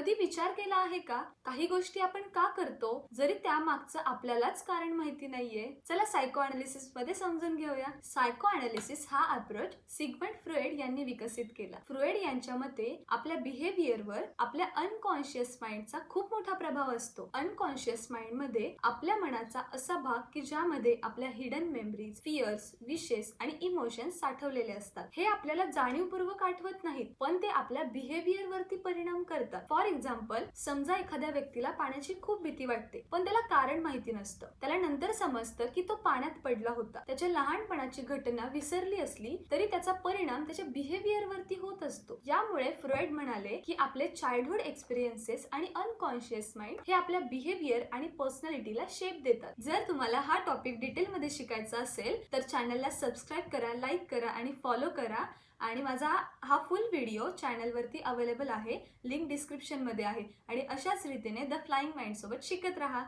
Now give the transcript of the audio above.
कधी विचार केला आहे का काही गोष्टी आपण का करतो जरी त्यामागचं आपल्यालाच कारण माहिती नाहीये? चला सायको अनालिसिस मध्ये समजून घेऊया. सायको अनालिसिस हा अप्रोच सिगमंड फ्रॉइड यांनी विकसित केला. फ्रॉइड यांच्या मते आपल्या बिहेवियरवर आपल्या अनकॉन्शियस माइंडचा खूप मोठा प्रभाव असतो. अनकॉन्शियस माइंड मध्ये आपल्या मनाचा असा भाग की ज्यामध्ये आपल्या हिडन मेमरीज, फिअर्स, विशेस आणि इमोशन्स साठवलेले असतात. हे आपल्याला जाणीवपूर्वक आठवत नाहीत, पण ते आपल्या बिहेवियर वरती परिणाम करतात. फॉर एक्झाम्पल, समजा एखाद्या व्यक्तीला पाण्याची खूप भीती वाटते, पण त्याला कारण माहिती नसतं. त्याला नंतर समजतं की तो पाण्यात पडला होता. त्याच्या लहानपणाची घटना विसरली असली तरी त्याचा परिणाम त्याच्या बिहेवियर वरती होत असतो. यामुळे फ्रॉइड म्हणाले की आपले चाइल्डहुड एक्सपिरियन्सेस आणि अनकॉन्शियस माइंड हे आपल्या बिहेवियर आणि पर्सनॅलिटीला शेप देतात. जर तुम्हाला हा टॉपिक डिटेल मध्ये शिकायचा असेल तर चॅनलला सबस्क्राईब करा, लाईक करा आणि फॉलो करा. आणि माझा हा फुल व्हिडिओ चॅनलवरती अवेलेबल आहे, लिंक डिस्क्रिप्शन मध्ये आहे. आणि अशाच रीतीने द फ्लाइंग माइंड सोबत शिकत राहा.